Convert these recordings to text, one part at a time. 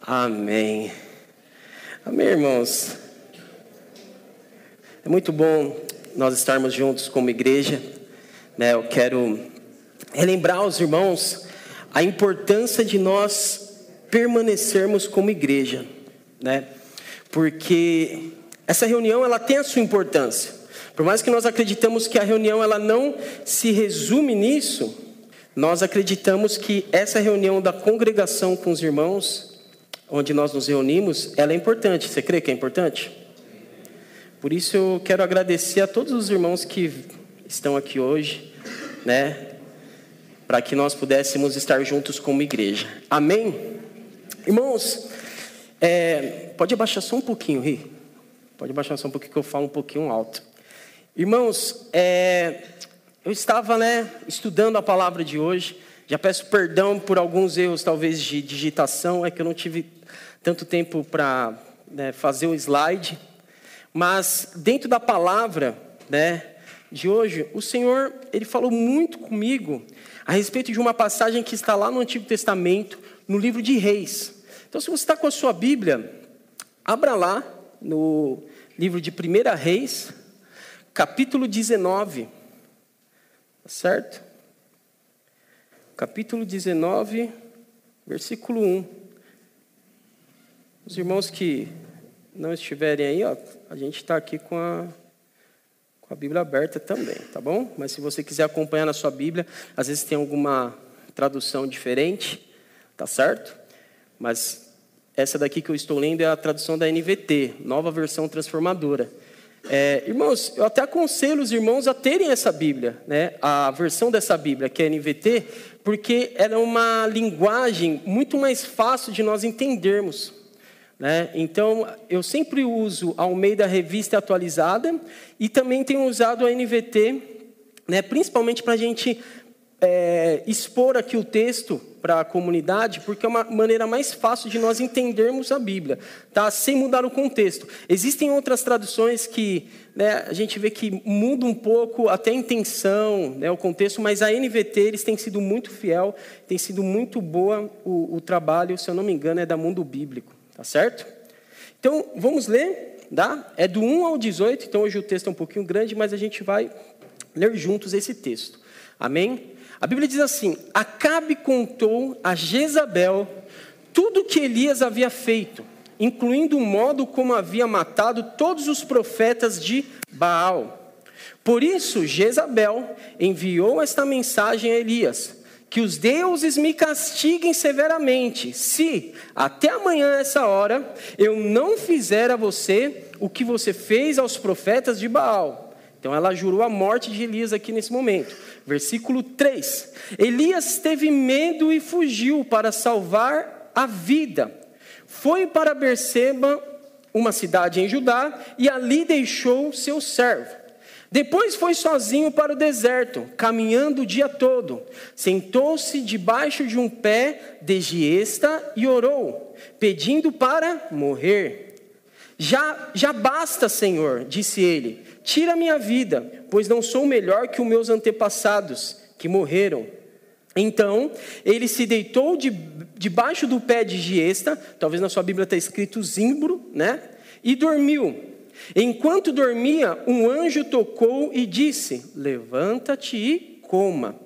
Amém. Amém, irmãos. É muito bom nós estarmos juntos como igreja, né? Eu quero relembrar aos irmãos a importância de nós permanecermos como igreja, né? Porque essa reunião, ela tem a sua importância. Por mais que nós acreditamos que a reunião, ela não se resume nisso, nós acreditamos que essa reunião da congregação com os irmãos, onde nós nos reunimos, ela é importante. Você crê que é importante? Por isso eu quero agradecer a todos os irmãos que estão aqui hoje, né? Para que nós pudéssemos estar juntos como igreja. Amém? Irmãos, pode abaixar só um pouquinho, Ri? Pode abaixar só um pouquinho que eu falo um pouquinho alto. Irmãos, eu estava, estudando a palavra de hoje. Já peço perdão por alguns erros, talvez, de digitação. É que eu não tive tanto tempo para fazer o slide. Mas, dentro da palavra de hoje, o Senhor, Ele falou muito comigo a respeito de uma passagem que está lá no Antigo Testamento, no livro de Reis. Então, se você está com a sua Bíblia, abra lá no livro de 1 Reis, capítulo 19. Tá certo? Capítulo 19, versículo 1. Os irmãos que não estiverem aí, a gente está aqui com a Bíblia aberta também, tá bom? Mas se você quiser acompanhar na sua Bíblia, às vezes tem alguma tradução diferente, tá certo? Mas essa daqui que eu estou lendo é a tradução da NVT, Nova Versão Transformadora. Irmãos, eu até aconselho os irmãos a terem essa Bíblia, a versão dessa Bíblia, que é a NVT, porque ela é uma linguagem muito mais fácil de nós entendermos. Então, eu sempre uso a Almeida Revista Atualizada e também tenho usado a NVT, principalmente para a gente expor aqui o texto para a comunidade, porque é uma maneira mais fácil de nós entendermos a Bíblia, tá? Sem mudar o contexto. Existem outras traduções que a gente vê que muda um pouco até a intenção, o contexto, mas a NVT, eles têm sido muito fiel, tem sido muito boa o trabalho, se eu não me engano, é da Mundo Bíblico, tá certo? Então, vamos ler, tá? É do 1 ao 18, então hoje o texto é um pouquinho grande, mas a gente vai ler juntos esse texto. Amém? A Bíblia diz assim: Acabe contou a Jezabel tudo o que Elias havia feito, incluindo o modo como havia matado todos os profetas de Baal. Por isso, Jezabel enviou esta mensagem a Elias: que os deuses me castiguem severamente, se até amanhã essa hora eu não fizer a você o que você fez aos profetas de Baal. Então ela jurou a morte de Elias aqui nesse momento. Versículo 3. Elias teve medo e fugiu para salvar a vida. Foi para Berseba, uma cidade em Judá, e ali deixou seu servo. Depois foi sozinho para o deserto, caminhando o dia todo. Sentou-se debaixo de um pé de giesta e orou, pedindo para morrer. Já basta, Senhor, disse ele. Tira minha vida, pois não sou melhor que os meus antepassados, que morreram. Então, ele se deitou debaixo do pé de giesta, talvez na sua Bíblia está escrito zimbro, e dormiu. Enquanto dormia, um anjo tocou e disse: levanta-te e coma.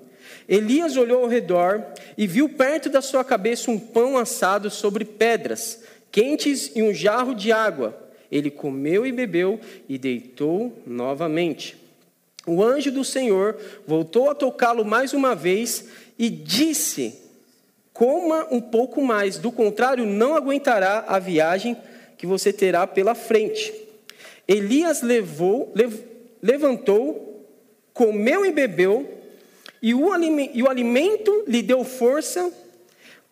Elias olhou ao redor e viu perto da sua cabeça um pão assado sobre pedras, quentes e um jarro de água. Ele comeu e bebeu e deitou novamente. O anjo do Senhor voltou a tocá-lo mais uma vez e disse: coma um pouco mais, do contrário não aguentará a viagem que você terá pela frente. Elias levantou, comeu e bebeu, e o alimento lhe deu força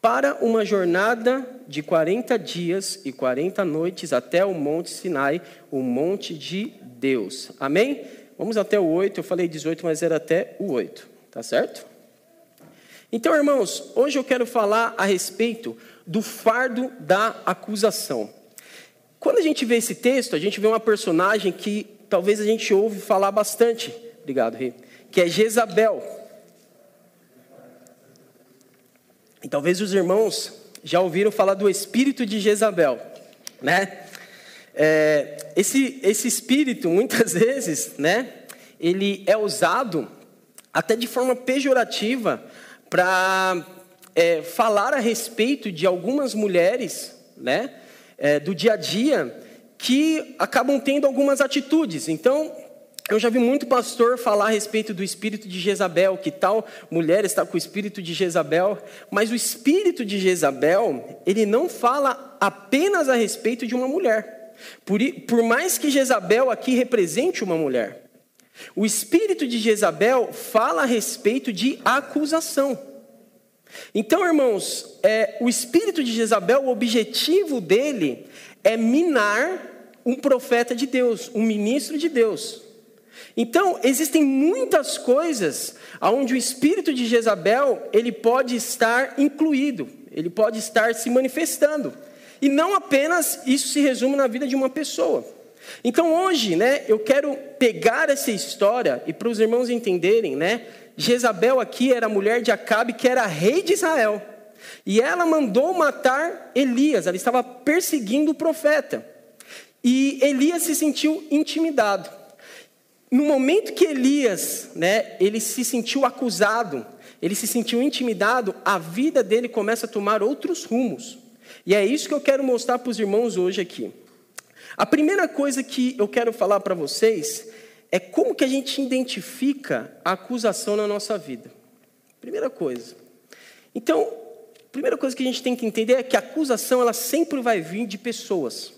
para uma jornada de 40 dias e 40 noites até o Monte Sinai, o monte de Deus. Amém? Vamos até o 8, eu falei 18, mas era até o 8, tá certo? Então, irmãos, hoje eu quero falar a respeito do fardo da acusação. Quando a gente vê esse texto, a gente vê uma personagem que talvez a gente ouve falar bastante, obrigado, Rê, que é Jezabel. E talvez os irmãos já ouviram falar do espírito de Jezabel, né? Esse espírito, muitas vezes, né, ele é usado até de forma pejorativa para falar a respeito de algumas mulheres, né, do dia a dia, que acabam tendo algumas atitudes. Então, eu já vi muito pastor falar a respeito do espírito de Jezabel, que tal mulher está com o espírito de Jezabel, mas o espírito de Jezabel, ele não fala apenas a respeito de uma mulher. Por mais que Jezabel aqui represente uma mulher, o espírito de Jezabel fala a respeito de acusação. Então, irmãos, o espírito de Jezabel, o objetivo dele é minar um profeta de Deus, um ministro de Deus. Então, existem muitas coisas onde o espírito de Jezabel, ele pode estar incluído, ele pode estar se manifestando. E não apenas isso se resume na vida de uma pessoa. Então hoje, né, eu quero pegar essa história e para os irmãos entenderem, né, Jezabel aqui era a mulher de Acabe, que era rei de Israel. E ela mandou matar Elias, ela estava perseguindo o profeta. E Elias se sentiu intimidado. No momento que Elias, né, ele se sentiu acusado, ele se sentiu intimidado, a vida dele começa a tomar outros rumos. E é isso que eu quero mostrar para os irmãos hoje aqui. A primeira coisa que eu quero falar para vocês é como que a gente identifica a acusação na nossa vida. Primeira coisa. Então, a primeira coisa que a gente tem que entender é que a acusação, ela sempre vai vir de pessoas.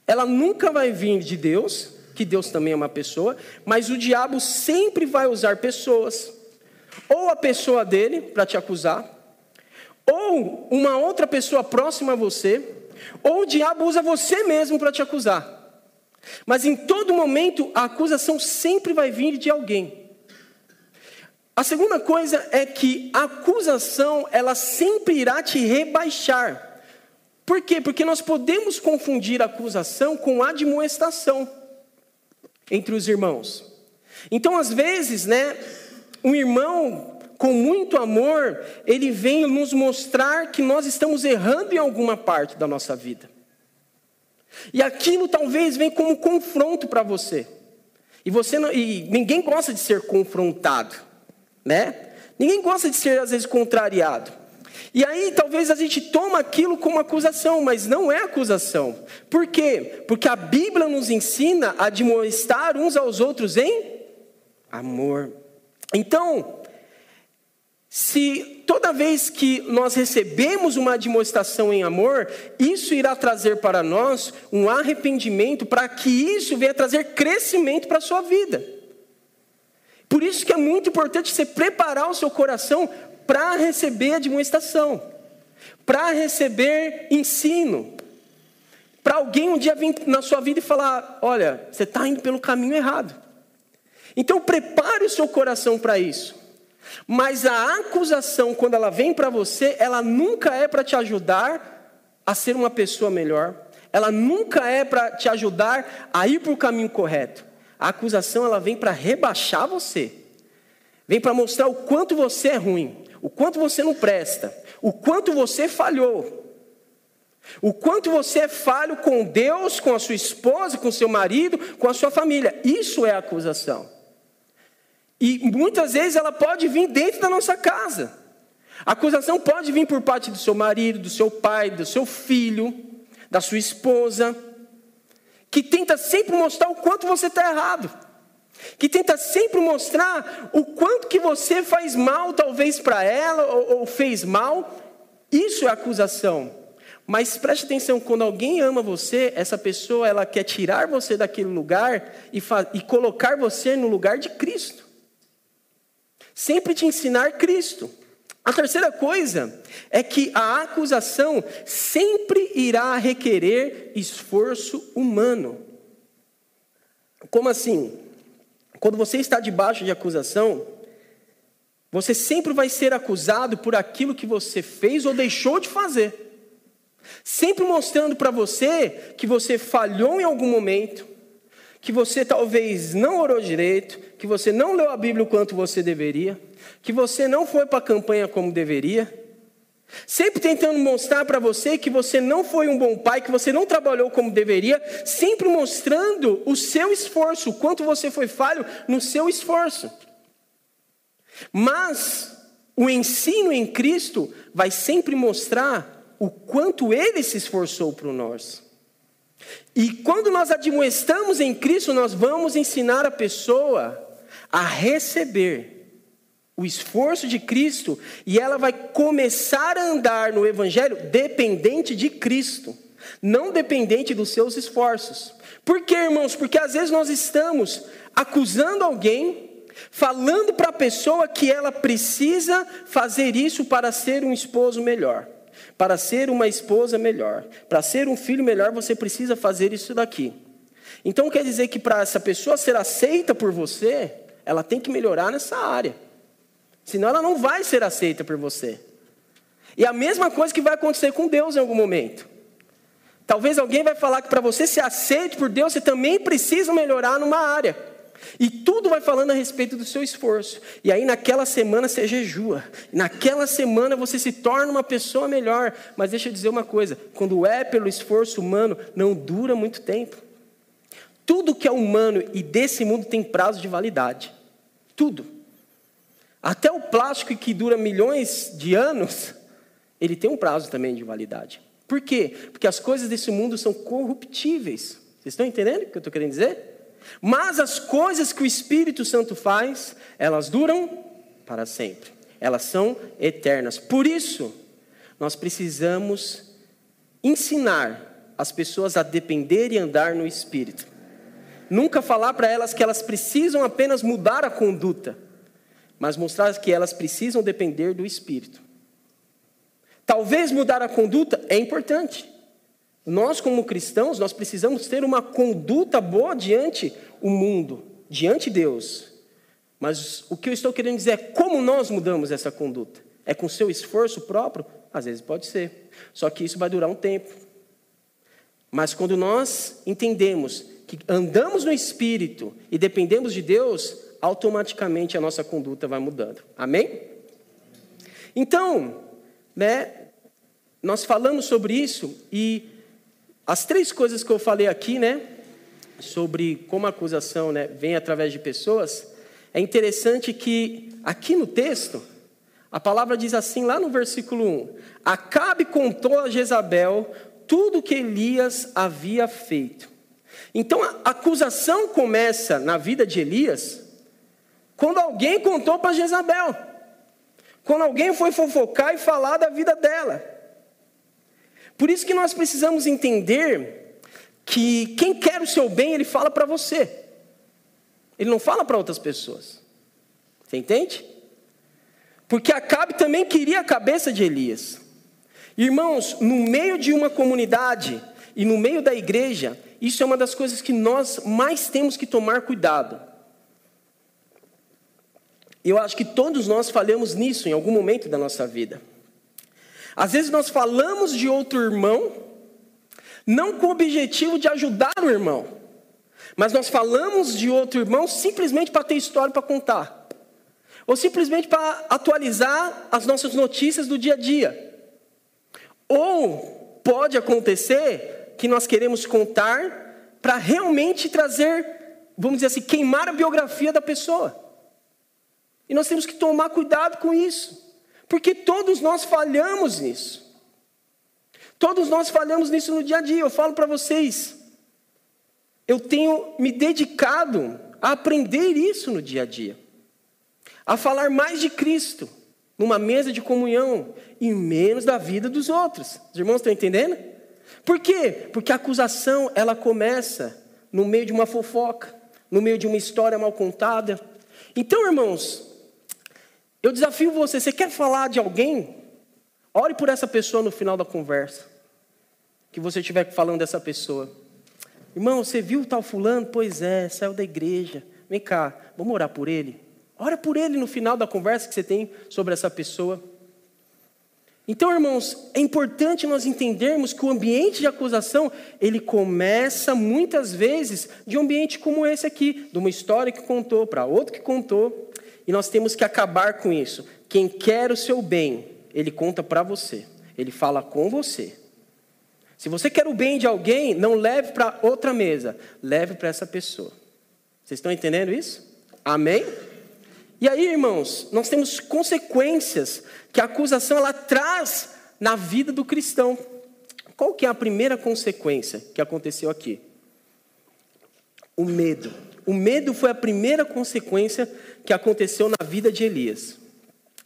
Ela nunca vai vir de Deus, que Deus também é uma pessoa, mas o diabo sempre vai usar pessoas, ou a pessoa dele para te acusar, ou uma outra pessoa próxima a você, ou o diabo usa você mesmo para te acusar. Mas em todo momento, a acusação sempre vai vir de alguém. A segunda coisa é que a acusação, ela sempre irá te rebaixar. Por quê? Porque nós podemos confundir a acusação com admoestação entre os irmãos. Então, às vezes, né, um irmão, com muito amor, ele vem nos mostrar que nós estamos errando em alguma parte da nossa vida. E aquilo talvez venha como confronto para você. E ninguém gosta de ser confrontado, né? Ninguém gosta de ser, às vezes, contrariado. E aí, talvez a gente toma aquilo como acusação, mas não é acusação. Por quê? Porque a Bíblia nos ensina a admoestar uns aos outros em amor. Então, se toda vez que nós recebemos uma admoestação em amor, isso irá trazer para nós um arrependimento, para que isso venha trazer crescimento para a sua vida. Por isso que é muito importante você preparar o seu coração para receber admoestação, para receber ensino, para alguém um dia vir na sua vida e falar, olha, você está indo pelo caminho errado. Então prepare o seu coração para isso. Mas a acusação, quando ela vem para você, ela nunca é para te ajudar a ser uma pessoa melhor. Ela nunca é para te ajudar a ir para o caminho correto. A acusação, ela vem para rebaixar você. Vem para mostrar o quanto você é ruim, o quanto você não presta, o quanto você falhou. O quanto você é falho com Deus, com a sua esposa, com o seu marido, com a sua família. Isso é acusação. E muitas vezes ela pode vir dentro da nossa casa. A acusação pode vir por parte do seu marido, do seu pai, do seu filho, da sua esposa, que tenta sempre mostrar o quanto você está errado, que tenta sempre mostrar o quanto que você faz mal, talvez para ela, ou fez mal. Isso é acusação. Mas preste atenção, quando alguém ama você, essa pessoa, ela quer tirar você daquele lugar e colocar você no lugar de Cristo. Sempre te ensinar Cristo. A terceira coisa é que a acusação sempre irá requerer esforço humano. Como assim? Quando você está debaixo de acusação, você sempre vai ser acusado por aquilo que você fez ou deixou de fazer. Sempre mostrando para você que você falhou em algum momento, que você talvez não orou direito, que você não leu a Bíblia o quanto você deveria, que você não foi para a campanha como deveria. Sempre tentando mostrar para você que você não foi um bom pai, que você não trabalhou como deveria, sempre mostrando o seu esforço, o quanto você foi falho no seu esforço. Mas o ensino em Cristo vai sempre mostrar o quanto Ele se esforçou por nós. E quando nós admoestamos em Cristo, nós vamos ensinar a pessoa a receber o esforço de Cristo, e ela vai começar a andar no Evangelho dependente de Cristo, não dependente dos seus esforços. Por quê, irmãos? Porque às vezes nós estamos acusando alguém, falando para a pessoa que ela precisa fazer isso para ser um esposo melhor, para ser uma esposa melhor, para ser um filho melhor, você precisa fazer isso daqui. Então quer dizer que para essa pessoa ser aceita por você, ela tem que melhorar nessa área. Senão ela não vai ser aceita por você. E a mesma coisa que vai acontecer com Deus em algum momento. Talvez alguém vai falar que para você ser aceito por Deus, você também precisa melhorar numa área. E tudo vai falando a respeito do seu esforço. E aí naquela semana você jejua. Naquela semana você se torna uma pessoa melhor. Mas deixa eu dizer uma coisa. Quando é pelo esforço humano, não dura muito tempo. Tudo que é humano e desse mundo tem prazo de validade. Tudo. Até o plástico que dura milhões de anos, ele tem um prazo também de validade. Por quê? Porque as coisas desse mundo são corruptíveis. Vocês estão entendendo o que eu estou querendo dizer? Mas as coisas que o Espírito Santo faz, elas duram para sempre. Elas são eternas. Por isso, nós precisamos ensinar as pessoas a depender e andar no Espírito. Nunca falar para elas que elas precisam apenas mudar a conduta, mas mostrar que elas precisam depender do Espírito. Talvez mudar a conduta é importante. Nós, como cristãos, nós precisamos ter uma conduta boa diante o mundo, diante Deus. Mas o que eu estou querendo dizer é como nós mudamos essa conduta. É com seu esforço próprio? Às vezes pode ser. Só que isso vai durar um tempo. Mas quando nós entendemos que andamos no Espírito e dependemos de Deus, automaticamente a nossa conduta vai mudando. Amém? Então, nós falamos sobre isso e as três coisas que eu falei aqui, sobre como a acusação, vem através de pessoas, é interessante que aqui no texto, a palavra diz assim, lá no versículo 1, Acabe contou a Jezabel tudo que Elias havia feito. Então a acusação começa na vida de Elias, quando alguém contou para Jezabel. Quando alguém foi fofocar e falar da vida dela. Por isso que nós precisamos entender que quem quer o seu bem, ele fala para você. Ele não fala para outras pessoas. Você entende? Porque Acabe também queria a cabeça de Elias. Irmãos, no meio de uma comunidade e no meio da igreja, isso é uma das coisas que nós mais temos que tomar cuidado. Eu acho que todos nós falhamos nisso em algum momento da nossa vida. Às vezes nós falamos de outro irmão, não com o objetivo de ajudar o irmão, mas nós falamos de outro irmão simplesmente para ter história para contar. Ou simplesmente para atualizar as nossas notícias do dia a dia. Ou pode acontecer que nós queremos contar para realmente trazer, vamos dizer assim, queimar a biografia da pessoa. E nós temos que tomar cuidado com isso, porque todos nós falhamos nisso. Todos nós falhamos nisso no dia a dia. Eu falo para vocês, eu tenho me dedicado a aprender isso no dia a dia. A falar mais de Cristo, numa mesa de comunhão, e menos da vida dos outros. Os irmãos estão entendendo? Por quê? Porque a acusação, ela começa no meio de uma fofoca, no meio de uma história mal contada. Então, irmãos, eu desafio você quer falar de alguém? Ore por essa pessoa no final da conversa, que você estiver falando dessa pessoa. Irmão, você viu o tal fulano? Pois é, saiu da igreja. Vem cá, vamos orar por ele? Ora por ele no final da conversa que você tem sobre essa pessoa. Então, irmãos, é importante nós entendermos que o ambiente de acusação, ele começa muitas vezes de um ambiente como esse aqui, de uma história que contou para outro que contou, e nós temos que acabar com isso. Quem quer o seu bem, ele conta para você. Ele fala com você. Se você quer o bem de alguém, não leve para outra mesa. Leve para essa pessoa. Vocês estão entendendo isso? Amém? E aí, irmãos, nós temos consequências que a acusação ela traz na vida do cristão. Qual que é a primeira consequência que aconteceu aqui? O medo. O medo foi a primeira consequência que aconteceu na vida de Elias.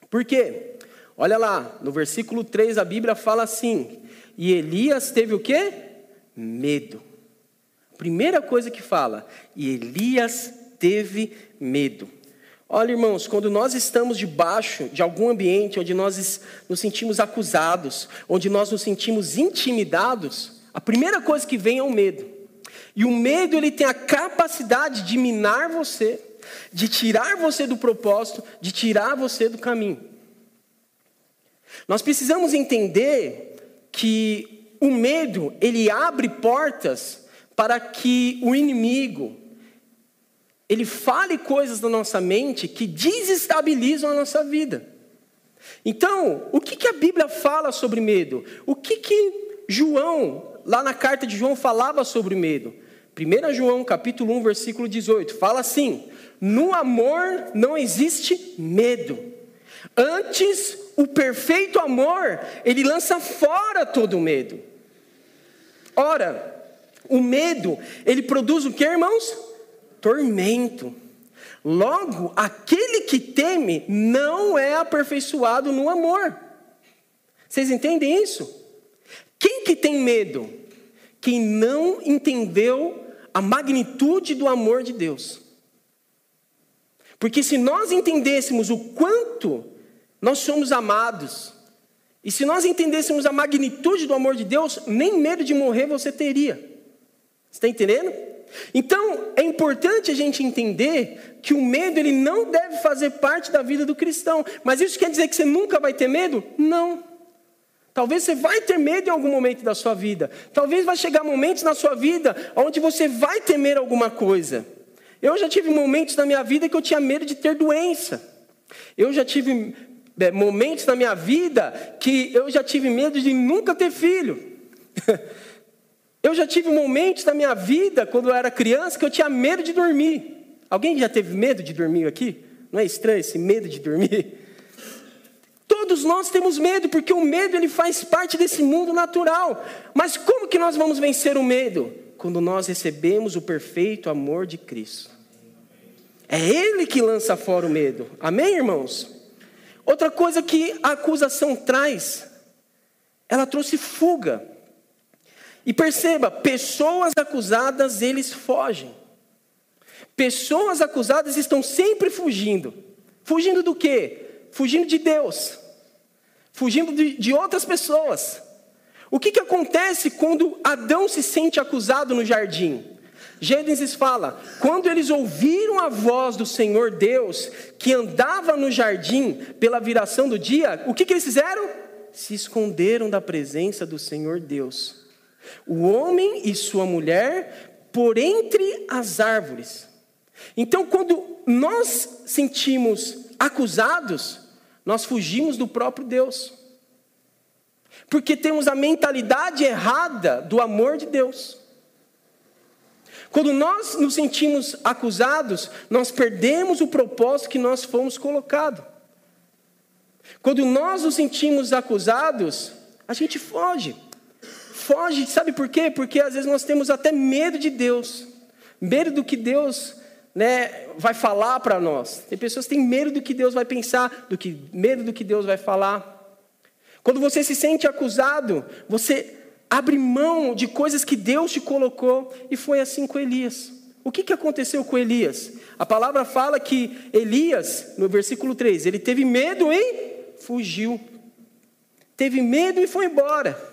Por quê? Olha lá, no versículo 3 a Bíblia fala assim: e Elias teve o quê? Medo. Primeira coisa que fala, e Elias teve medo. Olha, irmãos, quando nós estamos debaixo de algum ambiente onde nós nos sentimos acusados, onde nós nos sentimos intimidados, a primeira coisa que vem é o medo. E o medo, ele tem a capacidade de minar você, de tirar você do propósito, de tirar você do caminho. Nós precisamos entender que o medo, ele abre portas para que o inimigo, ele fale coisas na nossa mente que desestabilizam a nossa vida. Então, o que a Bíblia fala sobre medo? O que João, lá na carta de João, falava sobre medo? 1 João, capítulo 1, versículo 18, fala assim: no amor não existe medo. Antes, o perfeito amor, ele lança fora todo medo. Ora, o medo, ele produz o que, irmãos? Tormento. Logo, aquele que teme não é aperfeiçoado no amor. Vocês entendem isso? Quem que tem medo? Quem não entendeu a magnitude do amor de Deus. Porque se nós entendêssemos o quanto nós somos amados, e se nós entendêssemos a magnitude do amor de Deus, nem medo de morrer você teria. Você está entendendo? Então, é importante a gente entender que o medo ele não deve fazer parte da vida do cristão. Mas isso quer dizer que você nunca vai ter medo? Não. Talvez você vai ter medo em algum momento da sua vida. Talvez vai chegar momentos na sua vida onde você vai temer alguma coisa. Eu já tive momentos na minha vida que eu tinha medo de ter doença. Eu já tive momentos na minha vida que eu já tive medo de nunca ter filho. Eu já tive momentos na minha vida, quando eu era criança, que eu tinha medo de dormir. Alguém já teve medo de dormir aqui? Não é estranho esse medo de dormir? Todos nós temos medo, porque o medo ele faz parte desse mundo natural. Mas como que nós vamos vencer o medo? Quando nós recebemos o perfeito amor de Cristo. É Ele que lança fora o medo. Amém, irmãos? Outra coisa que a acusação traz, ela trouxe fuga. E perceba, pessoas acusadas, eles fogem. Pessoas acusadas estão sempre fugindo. Fugindo do quê? Fugindo de Deus. Fugindo de outras pessoas. O que acontece quando Adão se sente acusado no jardim? Gênesis fala, quando eles ouviram a voz do Senhor Deus, que andava no jardim pela viração do dia, o que eles fizeram? Se esconderam da presença do Senhor Deus. O homem e sua mulher por entre as árvores. Então, quando nós sentimos acusados, nós fugimos do próprio Deus. Porque temos a mentalidade errada do amor de Deus. Quando nós nos sentimos acusados, nós perdemos o propósito que nós fomos colocados. Quando nós nos sentimos acusados, a gente foge. Foge, sabe por quê? Porque às vezes nós temos até medo de Deus. Medo do que Deus, vai falar para nós. Tem pessoas que têm medo do que Deus vai pensar, medo do que Deus vai falar. Quando você se sente acusado, você abre mão de coisas que Deus te colocou, e foi assim com Elias. O que aconteceu com Elias? A palavra fala que Elias, no versículo 3, ele teve medo e fugiu. Teve medo e foi embora.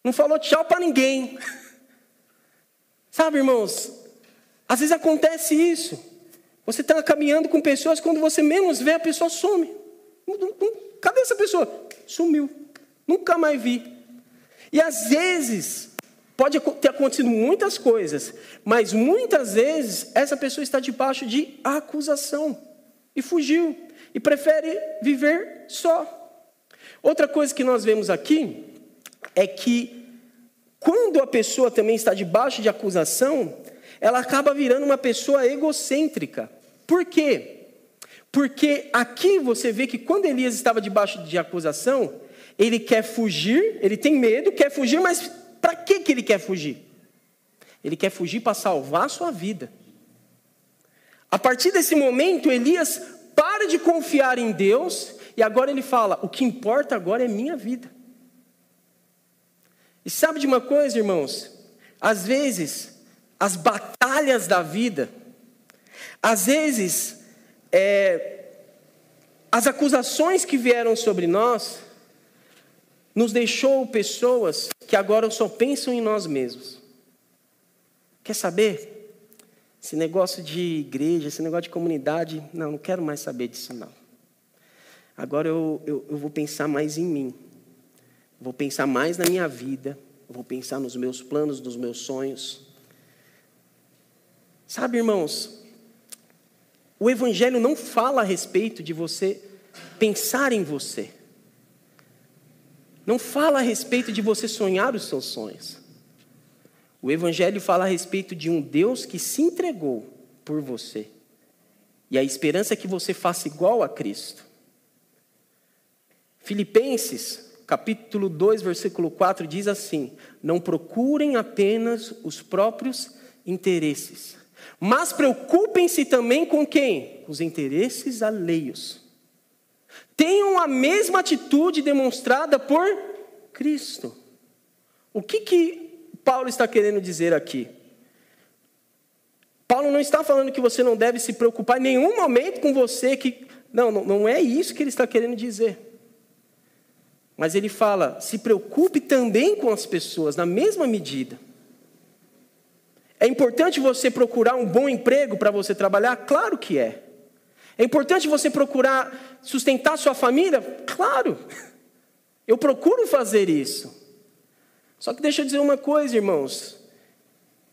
Não falou tchau para ninguém. Sabe, irmãos, às vezes acontece isso. Você está caminhando com pessoas, quando você menos vê, a pessoa some. Cadê essa pessoa? Sumiu. Nunca mais vi. E às vezes, pode ter acontecido muitas coisas, mas muitas vezes essa pessoa está debaixo de acusação. E fugiu. E prefere viver só. Outra coisa que nós vemos aqui é que quando a pessoa também está debaixo de acusação, ela acaba virando uma pessoa egocêntrica. Por quê? Porque aqui você vê que quando Elias estava debaixo de acusação, ele quer fugir, ele tem medo, quer fugir, mas para que ele quer fugir? Ele quer fugir para salvar a sua vida. A partir desse momento, Elias para de confiar em Deus e agora ele fala, o que importa agora é minha vida. E sabe de uma coisa, irmãos? Às vezes, as batalhas da vida, às vezes, as acusações que vieram sobre nós, nos deixou pessoas que agora só pensam em nós mesmos. Quer saber? Esse negócio de igreja, esse negócio de comunidade, não quero mais saber disso não. Agora eu vou pensar mais em mim. Vou pensar mais na minha vida. Vou pensar nos meus planos, nos meus sonhos. Sabe, irmãos, o Evangelho não fala a respeito de você pensar em você. Não fala a respeito de você sonhar os seus sonhos. O Evangelho fala a respeito de um Deus que se entregou por você. E a esperança é que você faça igual a Cristo. Filipenses, capítulo 2, versículo 4, diz assim: não procurem apenas os próprios interesses, mas preocupem-se também com quem? Os interesses alheios. Tenham a mesma atitude demonstrada por Cristo. O que Paulo está querendo dizer aqui? Paulo não está falando que você não deve se preocupar em nenhum momento com você. Não é isso que ele está querendo dizer. Mas ele fala, se preocupe também com as pessoas, na mesma medida. É importante você procurar um bom emprego para você trabalhar? Claro que é. É importante você procurar sustentar sua família? Claro. Eu procuro fazer isso. Só que deixa eu dizer uma coisa, irmãos.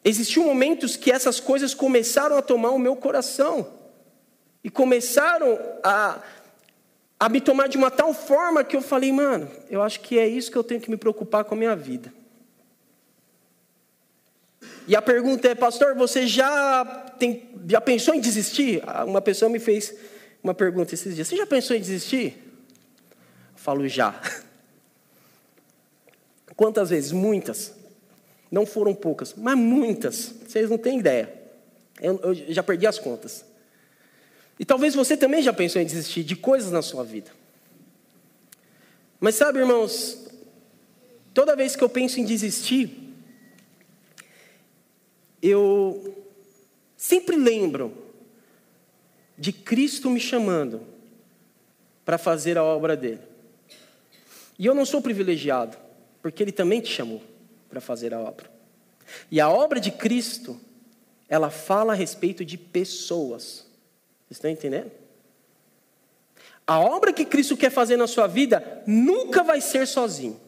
Existiam momentos que essas coisas começaram a tomar o meu coração. E começaram a me tomar de uma tal forma que eu falei, mano, eu acho que é isso que eu tenho que me preocupar com a minha vida. E a pergunta é, pastor, você já pensou em desistir? Uma pessoa me fez uma pergunta esses dias. Você já pensou em desistir? Eu falo, já. Quantas vezes? Muitas. Não foram poucas, mas muitas. Vocês não têm ideia. Eu já perdi as contas. E talvez você também já pensou em desistir de coisas na sua vida. Mas sabe, irmãos, toda vez que eu penso em desistir, eu sempre lembro de Cristo me chamando para fazer a obra dele. E eu não sou privilegiado, porque ele também te chamou para fazer a obra. E a obra de Cristo, ela fala a respeito de pessoas. Vocês estão entendendo? A obra que Cristo quer fazer na sua vida nunca vai ser sozinho.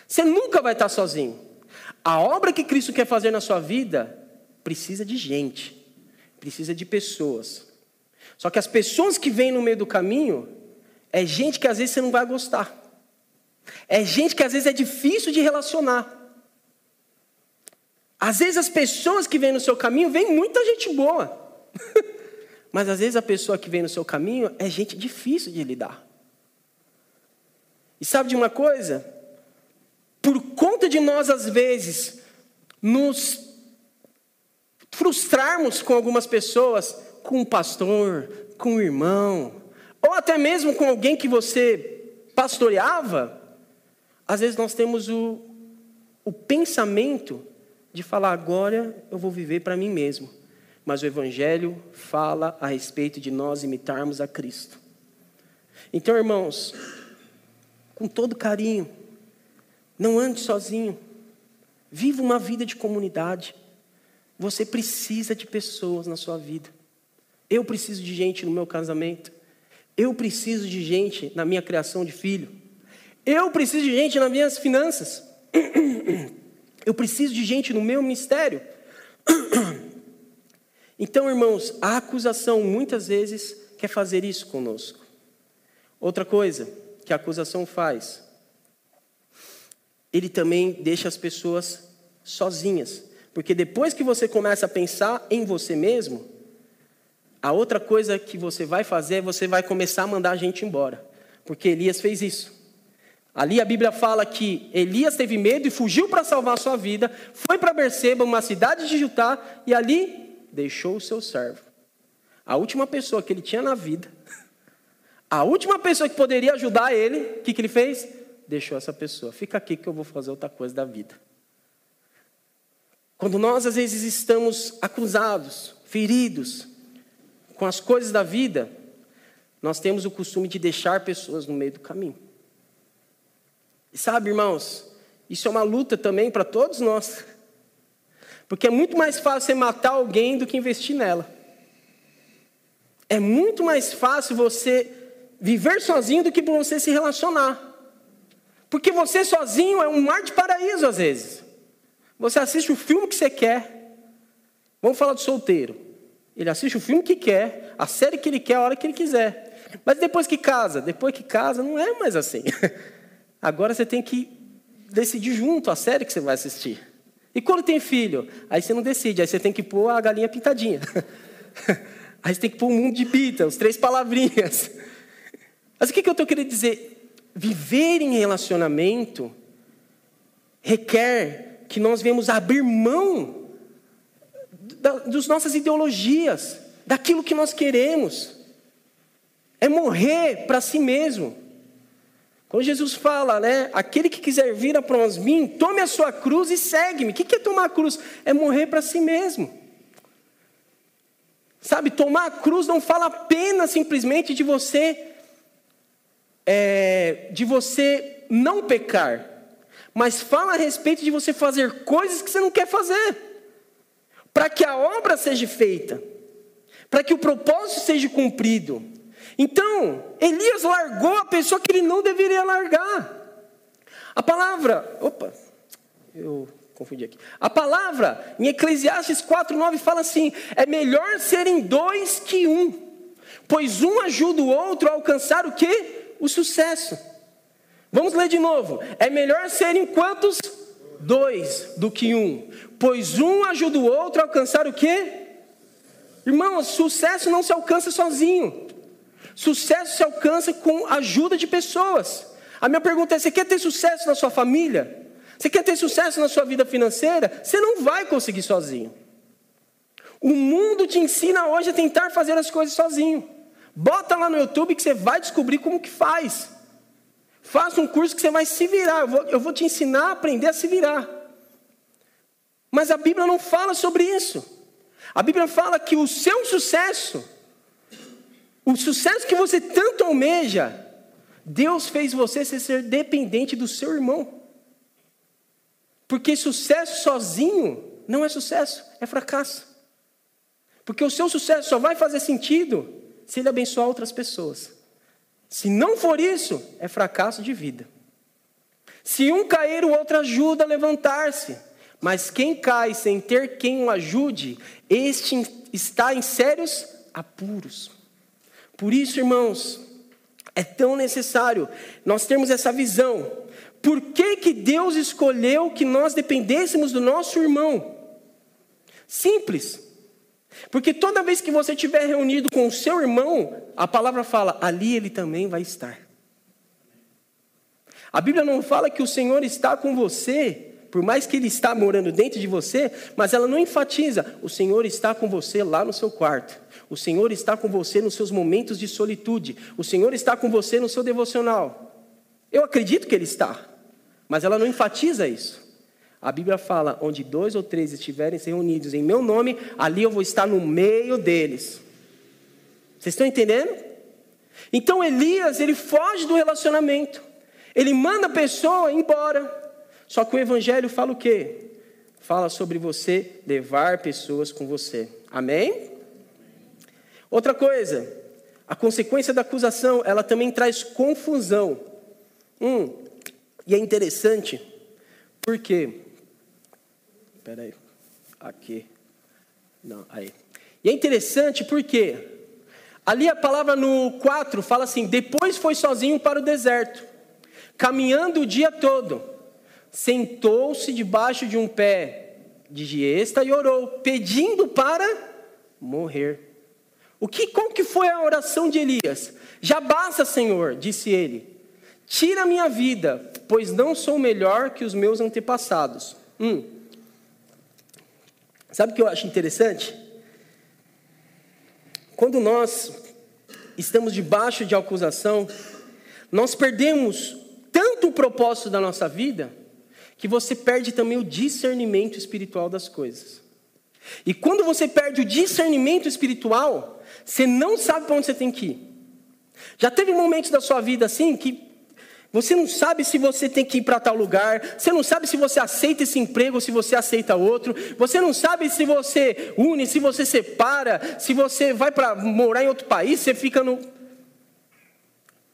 Você nunca vai estar sozinho. A obra que Cristo quer fazer na sua vida precisa de gente, precisa de pessoas. Só que as pessoas que vêm no meio do caminho é gente que às vezes você não vai gostar. É gente que às vezes é difícil de relacionar. Às vezes as pessoas que vêm no seu caminho, vem muita gente boa. Mas às vezes a pessoa que vem no seu caminho é gente difícil de lidar. E sabe de uma coisa? Por conta de nós às vezes nos frustrarmos com algumas pessoas, com um pastor, com um irmão, ou até mesmo com alguém que você pastoreava, às vezes nós temos o pensamento de falar, agora eu vou viver para mim mesmo. Mas o Evangelho fala a respeito de nós imitarmos a Cristo. Então, irmãos, com todo carinho, não ande sozinho. Viva uma vida de comunidade. Você precisa de pessoas na sua vida. Eu preciso de gente no meu casamento. Eu preciso de gente na minha criação de filho. Eu preciso de gente nas minhas finanças. Eu preciso de gente no meu ministério. Então, irmãos, a acusação muitas vezes quer fazer isso conosco. Outra coisa, que a acusação faz? Ele também deixa as pessoas sozinhas. Porque depois que você começa a pensar em você mesmo, a outra coisa que você vai fazer é você vai começar a mandar a gente embora. Porque Elias fez isso. Ali a Bíblia fala que Elias teve medo e fugiu para salvar a sua vida, foi para Berseba, uma cidade de Judá, e ali deixou o seu servo. A última pessoa que ele tinha na vida, a última pessoa que poderia ajudar ele, o que ele fez? Deixou essa pessoa. Fica aqui que eu vou fazer outra coisa da vida. Quando nós às vezes estamos acusados, feridos com as coisas da vida, nós temos o costume de deixar pessoas no meio do caminho. E sabe, irmãos, isso é uma luta também para todos nós. Porque é muito mais fácil você matar alguém do que investir nela. É muito mais fácil você viver sozinho do que você se relacionar. Porque você sozinho é um mar de paraíso às vezes. Você assiste o filme que você quer. Vamos falar do solteiro. Ele assiste o filme que quer, a série que ele quer, a hora que ele quiser. Mas depois que casa não é mais assim. Agora você tem que decidir junto a série que você vai assistir. E quando tem filho, aí você não decide, aí você tem que pôr a galinha pintadinha. Aí você tem que pôr um mundo de pita, os 3 palavrinhas. Mas o que eu estou querendo dizer? Viver em relacionamento requer que nós venhamos abrir mão das nossas ideologias, daquilo que nós queremos. É morrer para si mesmo. Quando Jesus fala, né? Aquele que quiser vir após mim, tome a sua cruz e segue-me. O que é tomar a cruz? É morrer para si mesmo. Sabe, tomar a cruz não fala apenas simplesmente de você não pecar, mas fala a respeito de você fazer coisas que você não quer fazer, para que a obra seja feita, para que o propósito seja cumprido. Então, Elias largou a pessoa que ele não deveria largar. A palavra, eu confundi aqui. A palavra em Eclesiastes 4:9 fala assim: é melhor serem 2 que 1, pois um ajuda o outro a alcançar o quê? O sucesso. Vamos ler de novo. É melhor serem quantos? 2 do que 1, pois um ajuda o outro a alcançar o quê? Irmãos, sucesso não se alcança sozinho. Sucesso se alcança com a ajuda de pessoas. A minha pergunta é: você quer ter sucesso na sua família? Você quer ter sucesso na sua vida financeira? Você não vai conseguir sozinho. O mundo te ensina hoje a tentar fazer as coisas sozinho. Bota lá no YouTube que você vai descobrir como que faz. Faça um curso que você vai se virar. Eu vou te ensinar a aprender a se virar. Mas a Bíblia não fala sobre isso. A Bíblia fala que o seu sucesso, o sucesso que você tanto almeja, Deus fez você ser dependente do seu irmão. Porque sucesso sozinho não é sucesso, é fracasso. Porque o seu sucesso só vai fazer sentido se ele abençoar outras pessoas. Se não for isso, é fracasso de vida. Se um cair, o outro ajuda a levantar-se. Mas quem cai sem ter quem o ajude, este está em sérios apuros. Por isso, irmãos, é tão necessário nós termos essa visão. Por que Deus escolheu que nós dependêssemos do nosso irmão? Simples. Porque toda vez que você estiver reunido com o seu irmão, a palavra fala, ali ele também vai estar. A Bíblia não fala que o Senhor está com você, por mais que Ele está morando dentro de você, mas ela não enfatiza, o Senhor está com você lá no seu quarto. O Senhor está com você nos seus momentos de solitude. O Senhor está com você no seu devocional. Eu acredito que Ele está, mas ela não enfatiza isso. A Bíblia fala, onde 2 ou 3 estiverem reunidos em meu nome, ali eu vou estar no meio deles. Vocês estão entendendo? Então Elias, ele foge do relacionamento. Ele manda a pessoa embora. Só que o Evangelho fala o quê? Fala sobre você levar pessoas com você. Amém? Outra coisa, a consequência da acusação, ela também traz confusão. E é interessante, porque... Espera aí. Aqui. Não, aí. E é interessante porque Ali a palavra no 4 fala assim: depois foi sozinho para o deserto, caminhando o dia todo. Sentou-se debaixo de um pé de giesta e orou, pedindo para morrer. Qual que foi a oração de Elias? Já basta, Senhor, disse ele. Tira a minha vida, pois não sou melhor que os meus antepassados. Sabe o que eu acho interessante? Quando nós estamos debaixo de acusação, nós perdemos tanto o propósito da nossa vida, que você perde também o discernimento espiritual das coisas. E quando você perde o discernimento espiritual, você não sabe para onde você tem que ir. Já teve momentos da sua vida assim, que você não sabe se você tem que ir para tal lugar, você não sabe se você aceita esse emprego ou se você aceita outro, você não sabe se você une, se você separa, se você vai para morar em outro país, você fica no...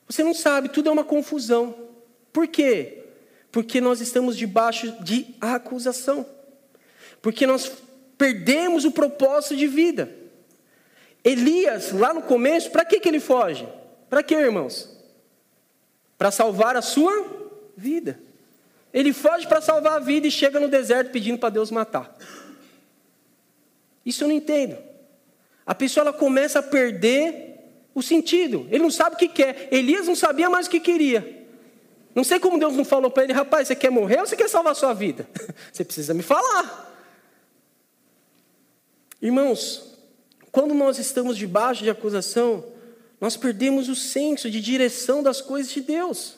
Você não sabe, tudo é uma confusão. Por quê? Porque nós estamos debaixo de acusação. Porque nós perdemos o propósito de vida. Elias, lá no começo, para que ele foge? Para quê, irmãos? Para salvar a sua vida. Ele foge para salvar a vida e chega no deserto pedindo para Deus matar. Isso eu não entendo. A pessoa ela começa a perder o sentido. Ele não sabe o que quer. Elias não sabia mais o que queria. Não sei como Deus não falou para ele: rapaz, você quer morrer ou você quer salvar a sua vida? Você precisa me falar. Irmãos, quando nós estamos debaixo de acusação, nós perdemos o senso de direção das coisas de Deus.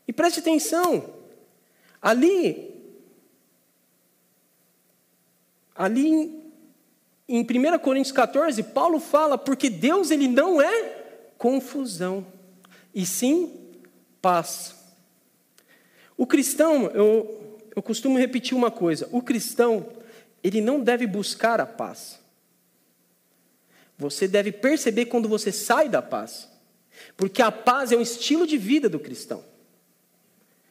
E preste atenção, ali em 1 Coríntios 14, Paulo fala, porque Deus ele não é confusão, e sim paz. O cristão, eu costumo repetir uma coisa: o cristão, ele não deve buscar a paz. Você deve perceber quando você sai da paz. Porque a paz é um estilo de vida do cristão.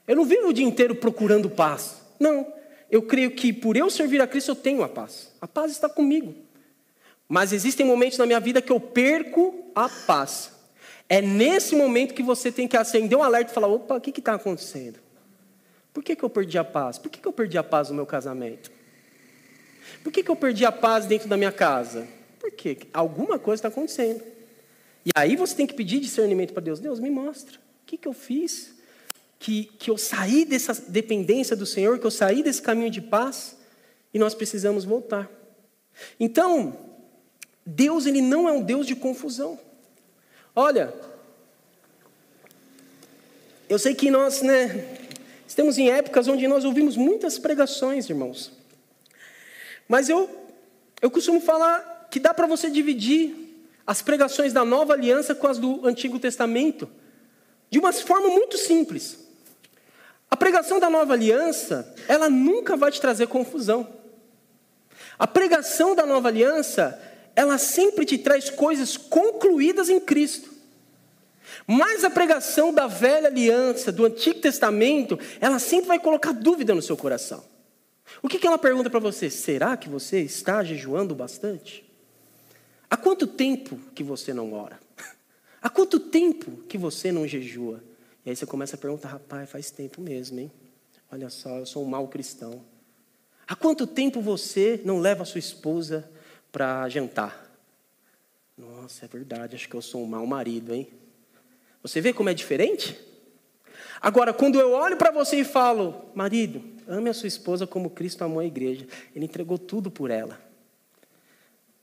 Eu não vivo o dia inteiro procurando paz. Não. Eu creio que por eu servir a Cristo eu tenho a paz. A paz está comigo. Mas existem momentos na minha vida que eu perco a paz. É nesse momento que você tem que acender um alerta e falar: opa, o que está acontecendo? Por que eu perdi a paz? Por que eu perdi a paz no meu casamento? Por que eu perdi a paz dentro da minha casa? Porque alguma coisa está acontecendo. E aí você tem que pedir discernimento para Deus. Deus, me mostra. O que eu fiz? Que eu saí dessa dependência do Senhor, que eu saí desse caminho de paz, e nós precisamos voltar. Então, Deus ele não é um Deus de confusão. Olha, eu sei que nós, estamos em épocas onde nós ouvimos muitas pregações, irmãos. Mas eu costumo falar que dá para você dividir as pregações da Nova Aliança com as do Antigo Testamento de uma forma muito simples. A pregação da Nova Aliança, ela nunca vai te trazer confusão. A pregação da Nova Aliança, ela sempre te traz coisas concluídas em Cristo. Mas a pregação da Velha Aliança, do Antigo Testamento, ela sempre vai colocar dúvida no seu coração. O que ela pergunta para você? Será que você está jejuando bastante? Há quanto tempo que você não ora? Há quanto tempo que você não jejua? E aí você começa a perguntar: rapaz, faz tempo mesmo, hein? Olha só, eu sou um mau cristão. Há quanto tempo você não leva a sua esposa para jantar? Nossa, é verdade, acho que eu sou um mau marido, hein? Você vê como é diferente? Agora, quando eu olho para você e falo: marido, ame a sua esposa como Cristo amou a igreja. Ele entregou tudo por ela.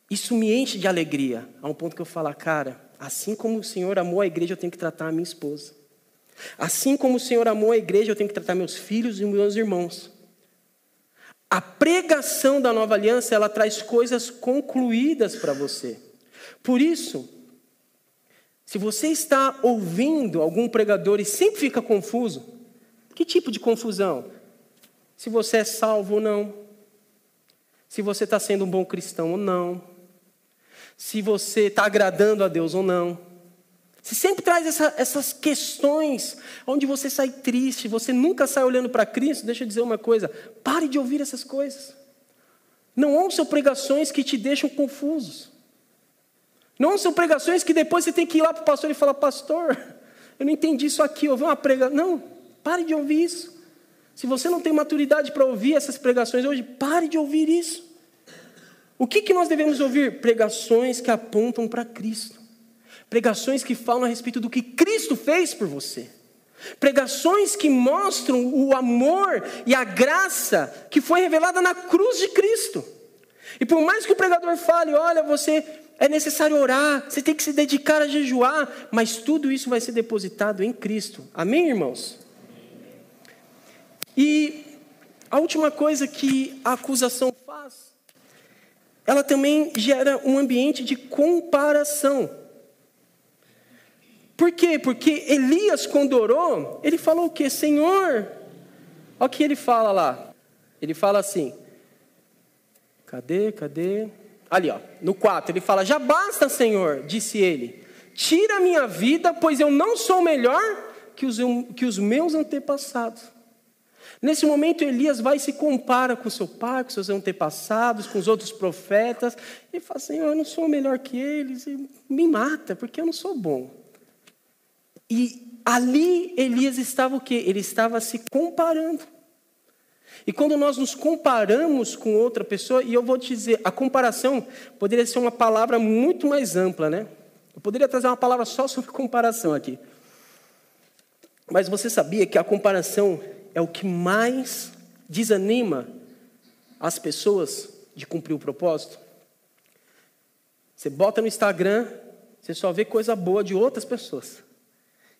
Isso me enche de alegria, a um ponto que eu falo: cara, assim como o Senhor amou a igreja, eu tenho que tratar a minha esposa. Assim como o Senhor amou a igreja, eu tenho que tratar meus filhos e meus irmãos. A pregação da Nova Aliança, ela traz coisas concluídas para você. Por isso, se você está ouvindo algum pregador e sempre fica confuso, que tipo de confusão? Se você é salvo ou não, se você está sendo um bom cristão ou não, se você está agradando a Deus ou não. Se sempre traz essas questões, onde você sai triste, você nunca sai olhando para Cristo. Deixa eu dizer uma coisa: pare de ouvir essas coisas. Não ouçam pregações que te deixam confusos. Não são pregações que depois você tem que ir lá para o pastor e falar: pastor, eu não entendi isso aqui, eu ouvi uma pregação. Não, pare de ouvir isso. Se você não tem maturidade para ouvir essas pregações hoje, pare de ouvir isso. O que nós devemos ouvir? Pregações que apontam para Cristo. Pregações que falam a respeito do que Cristo fez por você. Pregações que mostram o amor e a graça que foi revelada na cruz de Cristo. E por mais que o pregador fale: olha, é necessário orar, você tem que se dedicar a jejuar, mas tudo isso vai ser depositado em Cristo. Amém, irmãos? E a última coisa que a acusação faz, ela também gera um ambiente de comparação. Por quê? Porque Elias, quando orou, ele falou o quê? Senhor, olha o que ele fala lá. Ele fala assim, cadê? Ali, ó, no 4, ele fala: já basta, Senhor, disse ele, tira a minha vida, pois eu não sou melhor que os meus antepassados. Nesse momento, Elias vai e se compara com seu pai, com seus antepassados, com os outros profetas. Ele fala: Senhor, eu não sou melhor que eles, me mata, porque eu não sou bom. E ali Elias estava o quê? Ele estava se comparando. E quando nós nos comparamos com outra pessoa, e eu vou te dizer, a comparação poderia ser uma palavra muito mais ampla, né? Eu poderia trazer uma palavra só sobre comparação aqui. Mas você sabia que a comparação é o que mais desanima as pessoas de cumprir o propósito? Você bota no Instagram, você só vê coisa boa de outras pessoas.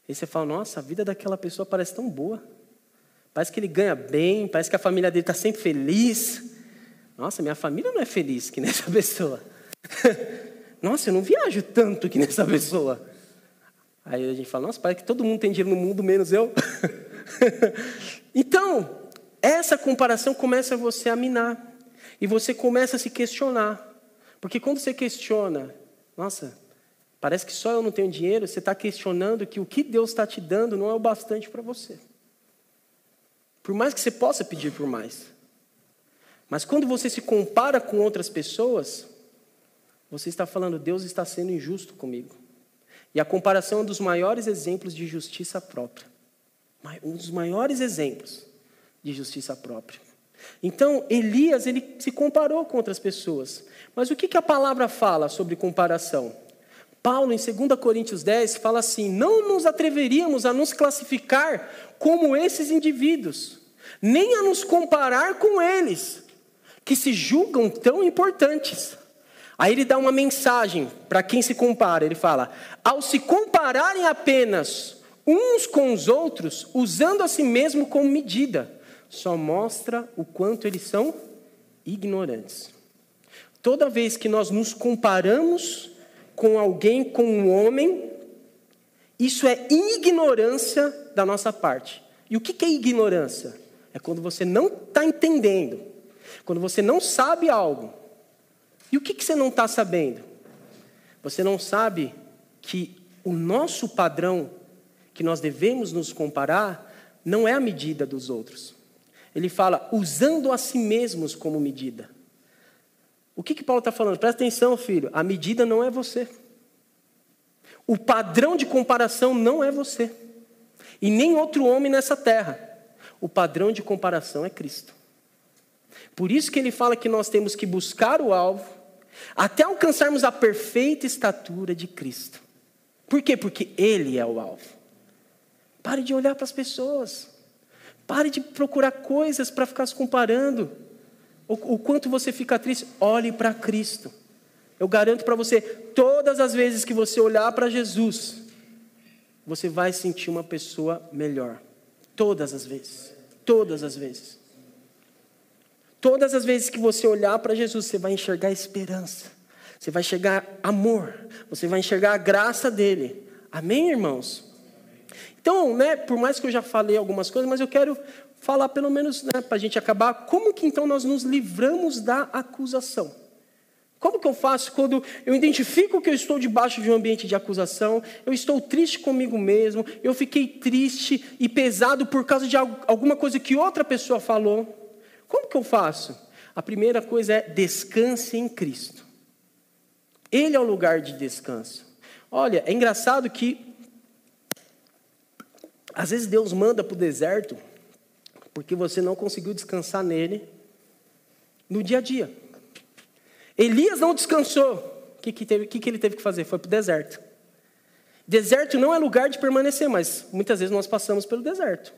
E você fala: nossa, a vida daquela pessoa parece tão boa. Parece que ele ganha bem, parece que a família dele está sempre feliz. Nossa, minha família não é feliz que nessa pessoa. Nossa, eu não viajo tanto que nessa pessoa. Aí a gente fala: nossa, parece que todo mundo tem dinheiro no mundo, menos eu. Então, essa comparação começa você a minar. E você começa a se questionar. Porque quando você questiona: nossa, parece que só eu não tenho dinheiro, você está questionando que o que Deus está te dando não é o bastante para você. Por mais que você possa pedir por mais. Mas quando você se compara com outras pessoas, você está falando: Deus está sendo injusto comigo. E a comparação é um dos maiores exemplos de justiça própria. Um dos maiores exemplos de justiça própria. Então, Elias, ele se comparou com outras pessoas. Mas o que a palavra fala sobre comparação? Paulo, em 2 Coríntios 10, fala assim: não nos atreveríamos a nos classificar como esses indivíduos, nem a nos comparar com eles, que se julgam tão importantes. Aí ele dá uma mensagem para quem se compara. Ele fala: ao se compararem apenas uns com os outros, usando a si mesmo como medida, só mostra o quanto eles são ignorantes. Toda vez que nós nos comparamos com alguém, com um homem, isso é ignorância da nossa parte. E o que é ignorância? É quando você não está entendendo, quando você não sabe algo. E o que você não está sabendo? Você não sabe que o nosso padrão, que nós devemos nos comparar, não é a medida dos outros. Ele fala: usando a si mesmos como medida. O que Paulo está falando? Presta atenção, filho. A medida não é você. O padrão de comparação não é você. E nem outro homem nessa terra. O padrão de comparação é Cristo. Por isso que ele fala que nós temos que buscar o alvo, até alcançarmos a perfeita estatura de Cristo. Por quê? Porque Ele é o alvo. Pare de olhar para as pessoas. Pare de procurar coisas para ficar se comparando. O quanto você fica triste, olhe para Cristo. Eu garanto para você, todas as vezes que você olhar para Jesus, você vai sentir uma pessoa melhor. Todas as vezes. Todas as vezes. Todas as vezes que você olhar para Jesus, você vai enxergar esperança. Você vai enxergar amor. Você vai enxergar a graça dele. Amém, irmãos? Então, por mais que eu já falei algumas coisas, mas eu quero falar pelo menos, para a gente acabar, como que então nós nos livramos da acusação? Como que eu faço quando eu identifico que eu estou debaixo de um ambiente de acusação, eu estou triste comigo mesmo, eu fiquei triste e pesado por causa de alguma coisa que outra pessoa falou? Como que eu faço? A primeira coisa é: descanse em Cristo. Ele é o lugar de descanso. Olha, é engraçado que às vezes Deus manda para o deserto porque você não conseguiu descansar nele no dia a dia. Elias não descansou. O que ele teve que fazer? Foi para o deserto. Deserto não é lugar de permanecer, mas muitas vezes nós passamos pelo deserto.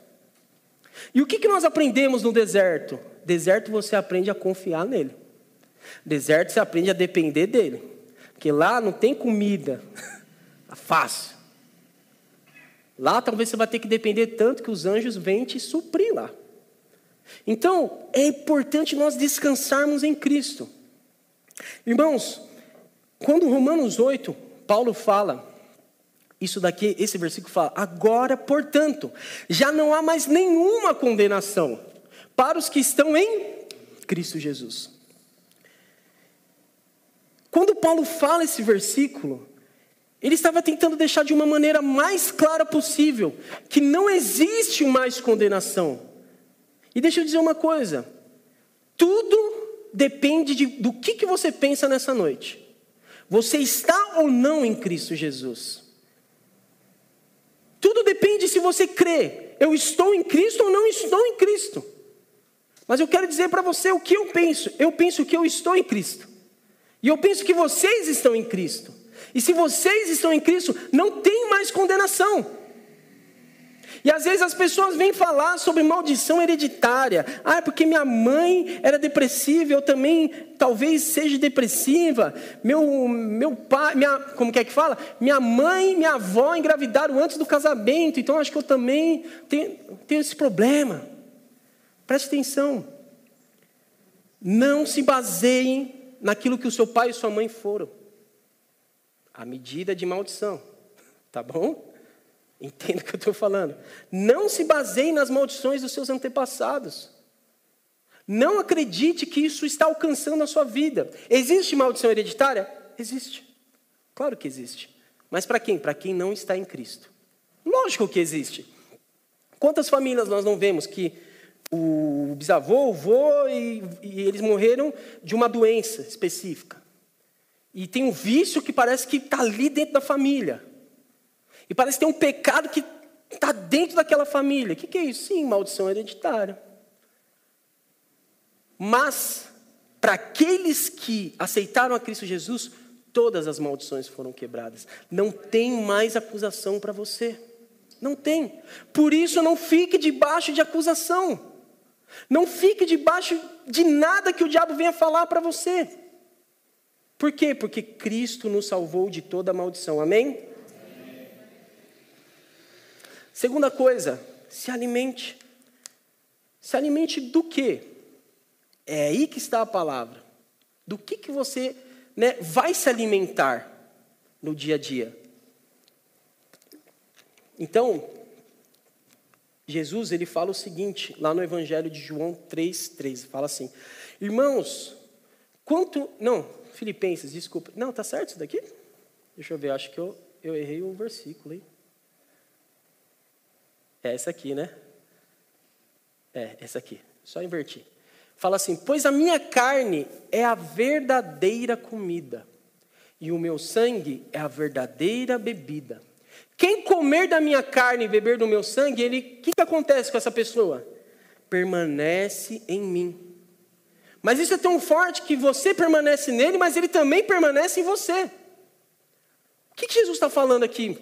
E o que nós aprendemos no deserto? Deserto você aprende a confiar nele. Deserto você aprende a depender dele. Porque lá não tem comida fácil. Lá talvez você vai ter que depender tanto que os anjos vêm te suprir lá. Então, é importante nós descansarmos em Cristo. Irmãos, quando Romanos 8, Paulo fala, isso daqui, esse versículo fala, agora, portanto, já não há mais nenhuma condenação para os que estão em Cristo Jesus. Quando Paulo fala esse versículo, ele estava tentando deixar de uma maneira mais clara possível que não existe mais condenação. E deixa eu dizer uma coisa, tudo depende do que você pensa nessa noite. Você está ou não em Cristo Jesus? Tudo depende se você crê, eu estou em Cristo ou não estou em Cristo. Mas eu quero dizer para você o que eu penso que eu estou em Cristo. E eu penso que vocês estão em Cristo. E se vocês estão em Cristo, não tem mais condenação. E às vezes as pessoas vêm falar sobre maldição hereditária. É porque minha mãe era depressiva, eu também talvez seja depressiva. Meu pai, como que fala? Minha mãe e minha avó engravidaram antes do casamento, então acho que eu também tenho esse problema. Preste atenção. Não se baseiem naquilo que o seu pai e sua mãe foram. A medida de maldição, tá bom? Entenda o que eu estou falando. Não se baseie nas maldições dos seus antepassados. Não acredite que isso está alcançando a sua vida. Existe maldição hereditária? Existe. Claro que existe. Mas para quem? Para quem não está em Cristo. Lógico que existe. Quantas famílias nós não vemos que o bisavô, o vô, e eles morreram de uma doença específica. E tem um vício que parece que está ali dentro da família. E parece que tem um pecado que está dentro daquela família. O que é isso? Sim, maldição hereditária. Mas, para aqueles que aceitaram a Cristo Jesus, todas as maldições foram quebradas. Não tem mais acusação para você. Não tem. Por isso, não fique debaixo de acusação. Não fique debaixo de nada que o diabo venha falar para você. Por quê? Porque Cristo nos salvou de toda maldição. Amém? Segunda coisa, se alimente. Se alimente do quê? É aí que está a palavra. Do que você vai se alimentar no dia a dia? Então, Jesus ele fala o seguinte, lá no Evangelho de João 3:13, fala assim, irmãos, Filipenses, desculpa, não, tá certo isso daqui? Deixa eu ver, acho que eu errei o versículo, hein? É essa aqui, né? É, essa aqui. Só inverti. Fala assim, pois a minha carne é a verdadeira comida, e o meu sangue é a verdadeira bebida. Quem comer da minha carne e beber do meu sangue, o que acontece com essa pessoa? Permanece em mim. Mas isso é tão forte que você permanece nele, mas ele também permanece em você. O que Jesus está falando aqui?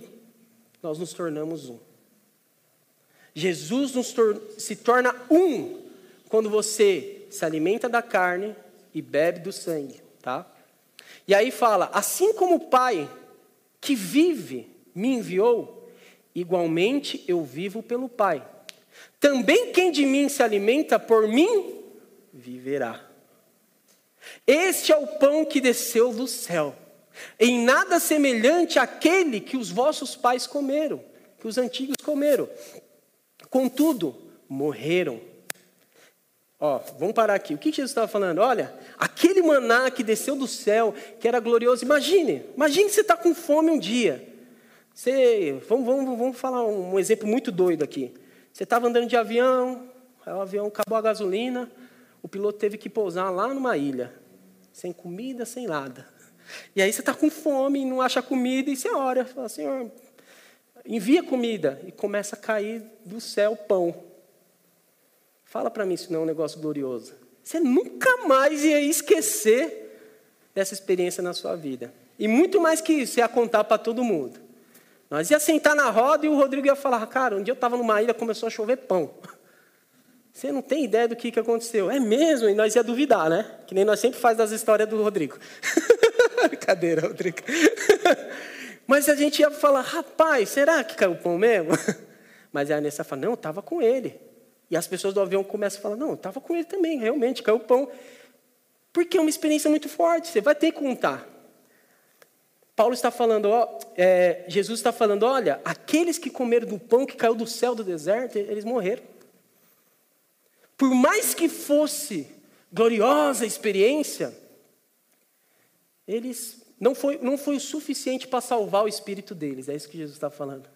Nós nos tornamos um. Jesus se torna um quando você se alimenta da carne e bebe do sangue, tá? E aí fala, assim como o Pai que vive me enviou, igualmente eu vivo pelo Pai. Também quem de mim se alimenta por mim, viverá. Este é o pão que desceu do céu, em nada semelhante àquele que os vossos pais comeram, que os antigos comeram. Contudo, morreram. Vamos parar aqui. O que Jesus estava falando? Olha, aquele maná que desceu do céu, que era glorioso. Imagine que você está com fome um dia. Vamos falar um exemplo muito doido aqui. Você estava andando de avião, aí o avião acabou a gasolina, o piloto teve que pousar lá numa ilha, sem comida, sem nada. E aí você está com fome, não acha comida, e você ora, fala, Senhor, envia comida. E começa a cair do céu pão. Fala para mim se não é um negócio glorioso. Você nunca mais ia esquecer dessa experiência na sua vida. E muito mais que isso, ia contar para todo mundo. Nós ia sentar na roda e o Rodrigo ia falar, cara, um dia eu estava numa ilha, começou a chover pão. Você não tem ideia do que aconteceu. É mesmo? E nós ia duvidar, né? Que nem nós sempre faz das histórias do Rodrigo. Brincadeira, Rodrigo. Mas a gente ia falar, rapaz, será que caiu pão mesmo? Mas a Anessa fala, não, eu estava com ele. E as pessoas do avião começam a falar, não, eu estava com ele também, realmente, caiu pão. Porque é uma experiência muito forte, você vai ter que contar. Paulo está falando, Jesus está falando, olha, aqueles que comeram do pão que caiu do céu do deserto, eles morreram. Por mais que fosse gloriosa a experiência, eles não foi o suficiente para salvar o espírito deles, é isso que Jesus está falando.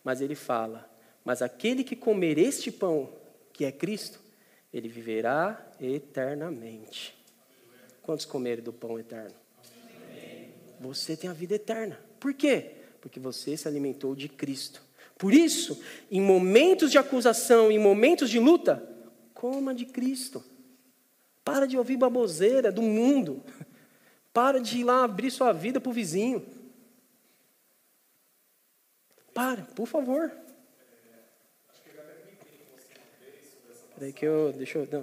Mas ele fala, mas aquele que comer este pão, que é Cristo, ele viverá eternamente. Quantos comerem do pão eterno? Você tem a vida eterna. Por quê? Porque você se alimentou de Cristo. Por isso, em momentos de acusação, em momentos de luta, coma de Cristo. Para de ouvir baboseira do mundo. Para de ir lá abrir sua vida para o vizinho. Para, por favor. Peraí que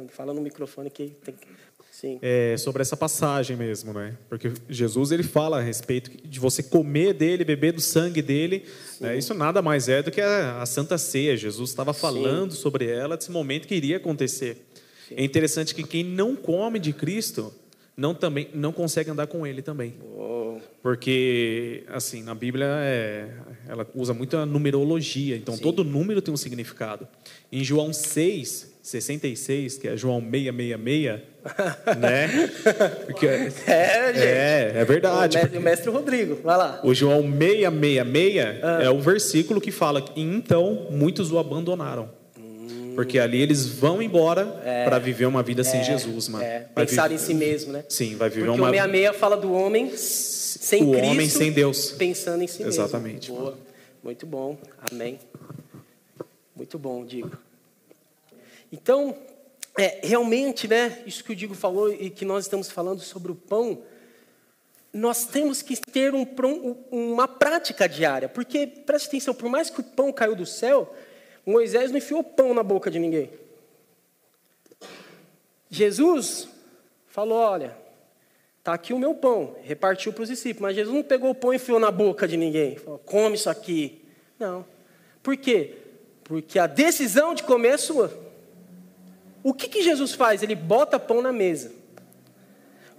fala no microfone que tem que... Sim. Sobre essa passagem mesmo, né? Porque Jesus ele fala a respeito de você comer dele, beber do sangue dele. Né? Isso nada mais é do que a Santa Ceia. Jesus estava falando sobre ela, desse momento que iria acontecer. Sim. É interessante que quem não come de Cristo não consegue andar com ele também. Porque, assim, na Bíblia ela usa muita numerologia, então todo número tem um significado. Em João 6:66, que é João 666, né? Porque, é verdade. O mestre Rodrigo, vai lá. O João 666 é o versículo que fala que então muitos o abandonaram. Porque ali eles vão embora para viver uma vida sem Jesus, mano. Pensar em si mesmo, né? Sim, vai viver porque uma... Porque o 66 fala do homem sem o Cristo, homem sem Deus. Pensando em si mesmo. Exatamente. Boa. Muito bom. Amém. Muito bom, Digo. Então, realmente, né, isso que o Digo falou e que nós estamos falando sobre o pão, nós temos que ter uma prática diária. Porque, preste atenção, por mais que o pão caiu do céu, Moisés não enfiou pão na boca de ninguém. Jesus falou, olha, está aqui o meu pão, repartiu para os discípulos. Mas Jesus não pegou o pão e enfiou na boca de ninguém. Falou, come isso aqui. Não. Por quê? Porque a decisão de comer é sua. O que Jesus faz? Ele bota pão na mesa.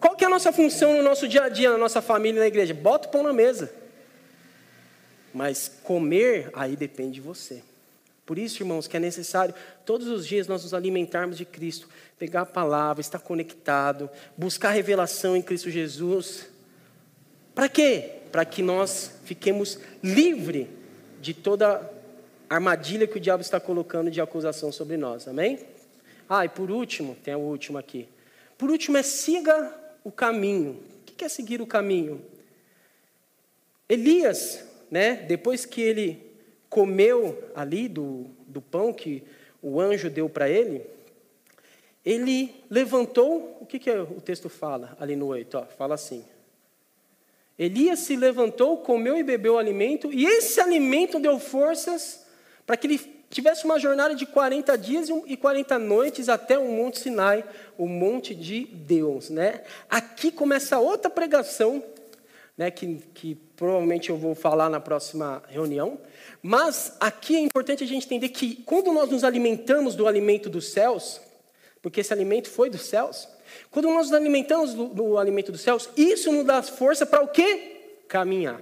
Qual que é a nossa função no nosso dia a dia, na nossa família, na igreja? Bota o pão na mesa. Mas comer, aí depende de você. Por isso, irmãos, que é necessário todos os dias nós nos alimentarmos de Cristo, pegar a palavra, estar conectado, buscar revelação em Cristo Jesus. Para quê? Para que nós fiquemos livres de toda armadilha que o diabo está colocando de acusação sobre nós. Amém? E por último, tem o último aqui. Por último siga o caminho. O que é seguir o caminho? Elias, né, depois que ele comeu ali do pão que o anjo deu para ele, ele levantou, o que o texto fala ali no 8? Fala assim, Elias se levantou, comeu e bebeu o alimento, e esse alimento deu forças para que ele tivesse uma jornada de 40 dias e 40 noites até o Monte Sinai, o monte de Deus. Né? Aqui começa outra pregação, né, que provavelmente eu vou falar na próxima reunião. Mas aqui é importante a gente entender que quando nós nos alimentamos do alimento dos céus, porque esse alimento foi dos céus, quando nós nos alimentamos do alimento dos céus, isso nos dá força para o quê? Caminhar.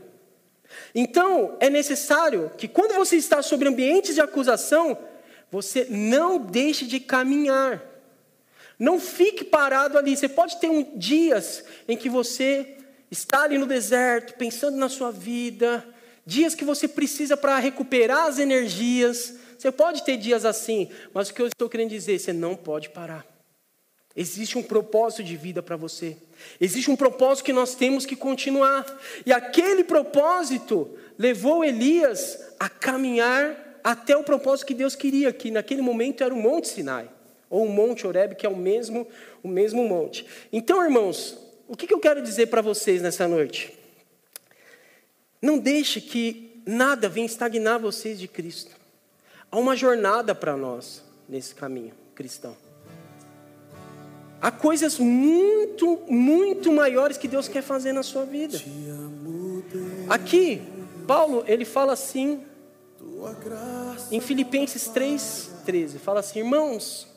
Então, é necessário que quando você está sobre ambientes de acusação, você não deixe de caminhar. Não fique parado ali. Você pode ter dias em que você está ali no deserto, pensando na sua vida, dias que você precisa para recuperar as energias. Você pode ter dias assim, mas o que eu estou querendo dizer, você não pode parar. Existe um propósito de vida para você. Existe um propósito que nós temos que continuar. E aquele propósito levou Elias a caminhar até o propósito que Deus queria, que naquele momento era o Monte Sinai, ou o Monte Horebe, que é o mesmo monte. Então, irmãos, o que eu quero dizer para vocês nessa noite? Não deixe que nada venha estagnar vocês de Cristo. Há uma jornada para nós nesse caminho cristão. Há coisas muito, muito maiores que Deus quer fazer na sua vida. Aqui, Paulo, ele fala assim, em Filipenses 3:13, fala assim: irmãos,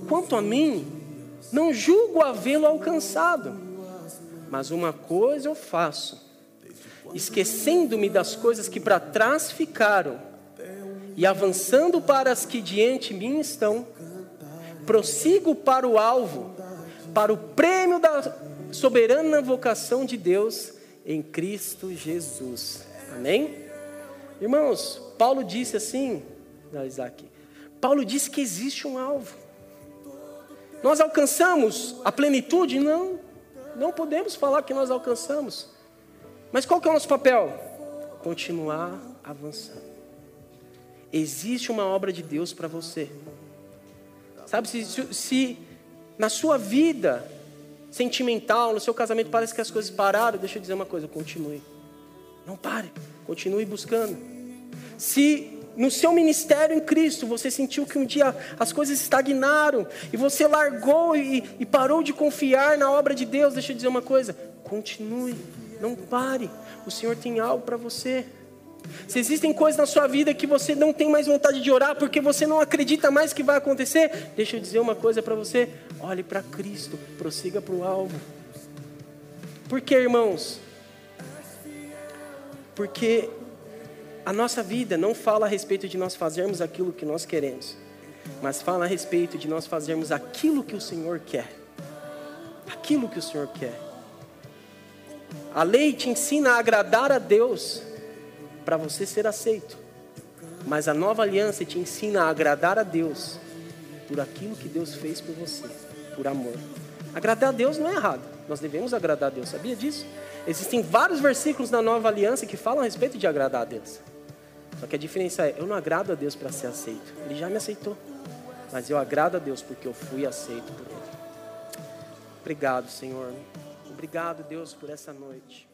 quanto a mim, não julgo havê-lo alcançado, mas uma coisa eu faço, esquecendo-me das coisas que para trás ficaram, e avançando para as que diante de mim estão, prossigo para o alvo, para o prêmio da soberana vocação de Deus em Cristo Jesus. Amém? Irmãos, Paulo disse assim, Isaac, Paulo disse que existe um alvo. Nós alcançamos a plenitude? Não podemos falar que nós alcançamos. Mas qual que é o nosso papel? Continuar avançando. Existe uma obra de Deus para você. Sabe, se na sua vida sentimental, no seu casamento, parece que as coisas pararam, deixa eu dizer uma coisa, continue. Não pare, continue buscando. Se no seu ministério em Cristo você sentiu que um dia as coisas estagnaram e você largou e parou de confiar na obra de Deus, deixa eu dizer uma coisa, continue, não pare. O Senhor tem algo para você. Se existem coisas na sua vida que você não tem mais vontade de orar porque você não acredita mais que vai acontecer, deixa eu dizer uma coisa para você, olhe para Cristo, prossiga para o alvo. Por quê, irmãos? Porque a nossa vida não fala a respeito de nós fazermos aquilo que nós queremos, mas fala a respeito de nós fazermos aquilo que o Senhor quer. Aquilo que o Senhor quer. A lei te ensina a agradar a Deus para você ser aceito. Mas a nova aliança te ensina a agradar a Deus por aquilo que Deus fez por você, por amor. Agradar a Deus não é errado. Nós devemos agradar a Deus, sabia disso? Existem vários versículos na nova aliança que falam a respeito de agradar a Deus. Só que a diferença é, eu não agrado a Deus para ser aceito. Ele já me aceitou. Mas eu agrado a Deus porque eu fui aceito por Ele. Obrigado, Senhor. Obrigado, Deus, por essa noite.